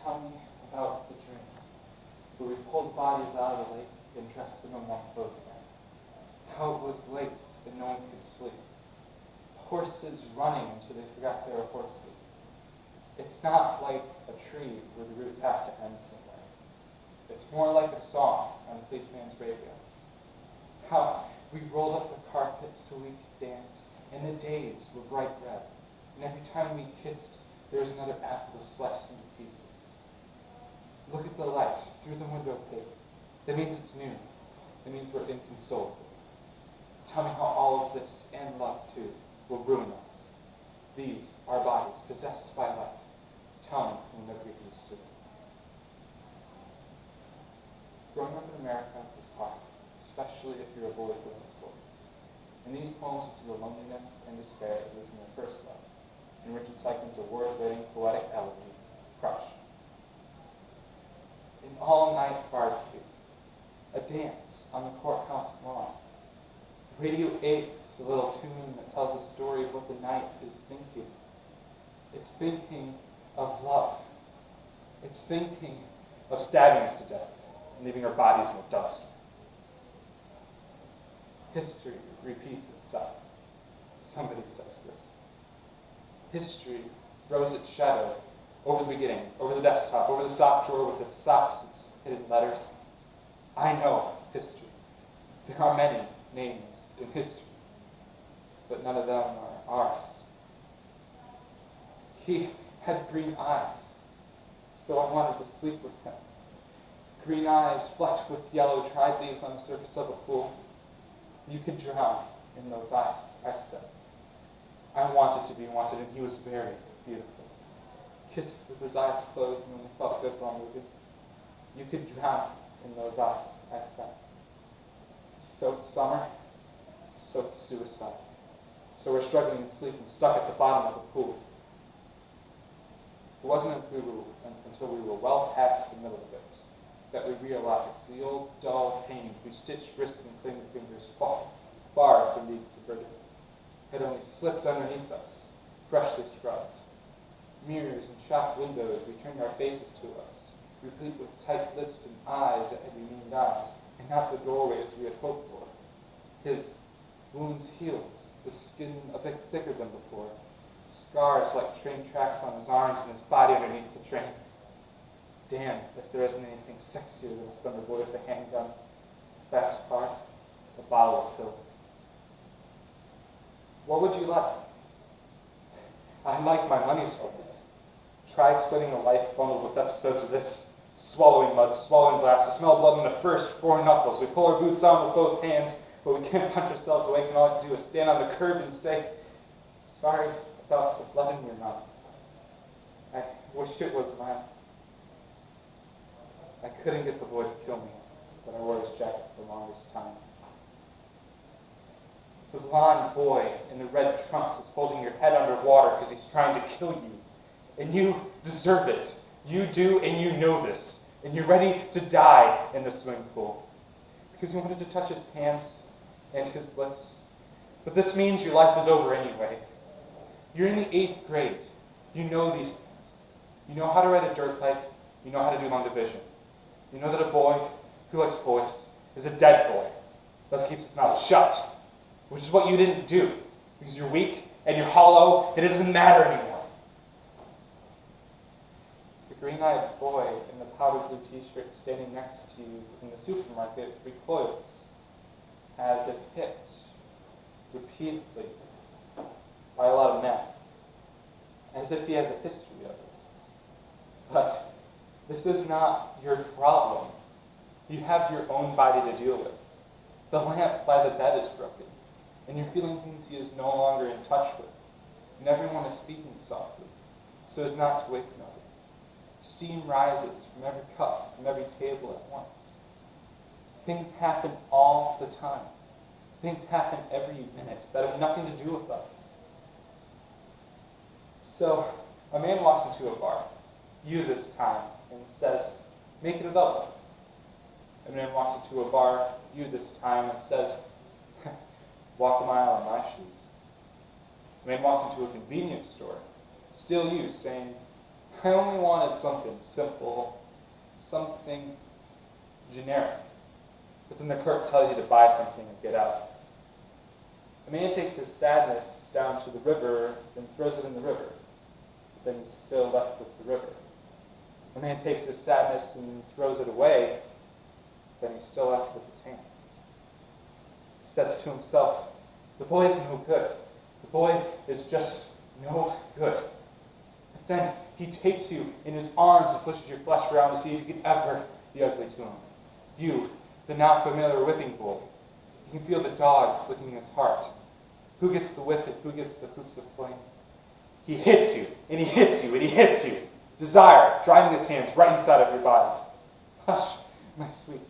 tell me about the dream where we pulled bodies out of the lake and dressed them in warm clothes again. How it was late and no one could sleep. Horses running until they forgot they were horses. It's not like a tree where the roots have to end somewhere. It's more like a song on the policeman's radio. How we rolled up the carpet so we could dance, and the days were bright red. And every time we kissed, there was another apple sliced into pieces. Look at the light through the window pane. That means it's noon. That means we're inconsolable. Tell me how all of this, and love too, will ruin us. These, our bodies, possessed by light. Tell me when they're used to it. Growing up in America is hard, especially if you're a boy who loves boys. In these poems, you see the loneliness and despair of losing their first love, in Richard Teichmann's award-winning poetic elegy, Crush. An all-night barbecue, a dance on the courthouse lawn. Radio 8's a little tune that tells a story of what the night is thinking. It's thinking of love. It's thinking of stabbing us to death and leaving our bodies in the dust. History repeats itself. Somebody says this. History throws its shadow over the beginning, over the desktop, over the sock drawer with its socks, its hidden letters. I know history. There are many names in history, but none of them are ours. He had green eyes, so I wanted to sleep with him. Green eyes flecked with yellow dried leaves on the surface of a pool. You could drown in those eyes, I said. I wanted to be wanted, and he was very beautiful. Kissed with his eyes closed and only felt good while moving. You could drown in those eyes, I said. So it's summer, so it's suicide. So we're struggling in sleep and stuck at the bottom of the pool. It wasn't until we were well past the middle of it that we realized the old dull pain whose stitched wrists and clinging fingers far from being subverted had only slipped underneath us, freshly scrubbed. Mirrors and shop windows, we turned our faces to us, replete with tight lips and eyes that had remained eyes, and not the doorways we had hoped for. His wounds healed, the skin a bit thicker than before, scars like train tracks on his arms and his body underneath the train. Damn, if there isn't anything sexier than a summer boy with a handgun, fast car, a bottle of pills. What would you like? I'd like my money's worth. Try explaining a life bundled with episodes of this. Swallowing mud, swallowing glass, the smell of blood in the first 4 knuckles. We pull our boots on with both hands, but we can't punch ourselves awake, and all I can do is stand on the curb and say, sorry about the blood in your mouth. I wish it was mine. I couldn't get the boy to kill me, but I wore his jacket for the longest time. The blonde boy in the red trunks is holding your head underwater because he's trying to kill you. And you deserve it. You do, and you know this. And you're ready to die in the swimming pool. Because you wanted to touch his pants and his lips. But this means your life is over anyway. You're in the 8th grade. You know these things. You know how to ride a dirt bike. You know how to do long division. You know that a boy who likes boys is a dead boy. Thus keeps his mouth shut. Which is what you didn't do. Because you're weak and you're hollow and it doesn't matter anymore. The green-eyed boy in the powder blue t-shirt standing next to you in the supermarket recoils as if hit repeatedly by a lot of men. As if he has a history of it. But this is not your problem. You have your own body to deal with. The lamp by the bed is broken, and you're feeling things he is no longer in touch with. And everyone is speaking softly, so as not to wake another. Steam rises from every cup, from every table at once. Things happen all the time. Things happen every minute that have nothing to do with us. So, a man walks into a bar, you this time, and says, make it a double. A man walks into a bar, you this time, and says, walk a mile in my shoes. A man walks into a convenience store, still you, saying, I only wanted something simple, something generic. But then the clerk tells you to buy something and get out. A man takes his sadness down to the river, then throws it in the river. But then he's still left with the river. A man takes his sadness and throws it away, then he's still left with his hands. He says to himself, the boy is no good. The boy is just no good. But then he takes you in his arms and pushes your flesh around to see if you can ever be ugly to him. You, the now familiar whipping boy. You can feel the dogs licking his heart. Who gets the whipping? Who gets the hoops of flame? He hits you, and he hits you, and he hits you. Desire, driving his hands right inside of your body. Hush, my sweet.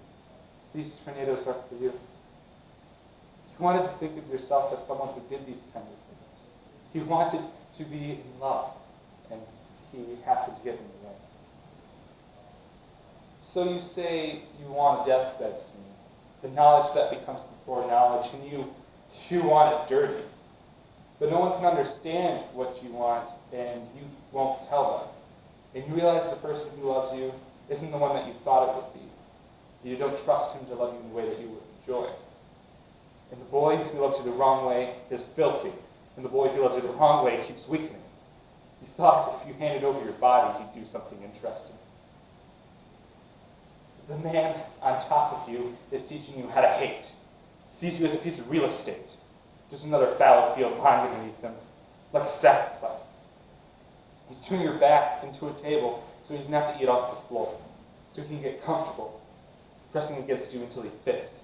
These tornadoes are for you. You wanted to think of yourself as someone who did these kind of things. You wanted to be in love, and he happened to get in the way. So you say you want a deathbed scene, the knowledge that becomes before knowledge, and you want it dirty. But no one can understand what you want, and you won't tell them. And you realize the person who loves you isn't the one that you thought it would be. You don't trust him to love you in the way that you would enjoy. And the boy who loves you the wrong way is filthy, and the boy who loves you the wrong way keeps weakening. You thought if you handed over your body, he'd do something interesting. The man on top of you is teaching you how to hate. Sees you as a piece of real estate, just another fallow field lying beneath him, like a sacrifice. He's turning your back into a table so he doesn't have to eat off the floor, so he can get comfortable, pressing against you until he fits,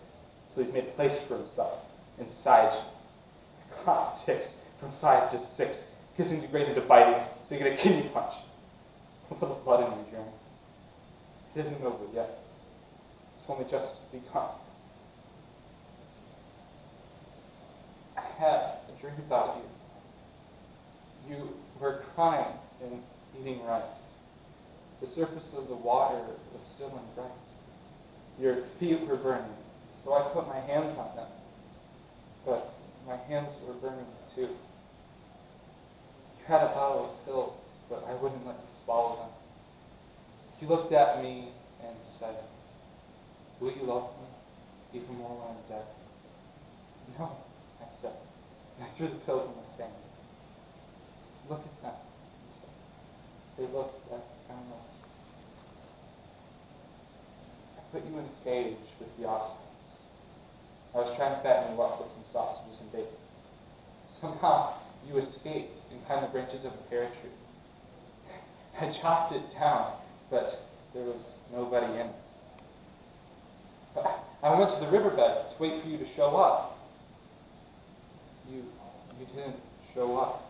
until he's made a place for himself inside you. The clock ticks from 5 to 6, kissing degrades into biting, so you get a kidney punch. A little blood in your journey. It isn't over yet. It's only just begun. I had a dream about you. You were crying and eating rice. The surface of the water was still and bright. Your feet were burning, so I put my hands on them. But my hands were burning too. You had a bottle of pills, but I wouldn't let you swallow them. You looked at me and said, will you love me even more when I'm dead? No, I said, and I threw the pills in the sand. Look at them, he said. They look like animals. I put you in a cage with the oxens. I was trying to fatten you up with some sausages and bacon. Somehow, you escaped and climbed the branches of a pear tree. I chopped it down, but there was nobody in it. But I went to the riverbed to wait for you to show up. You didn't show up.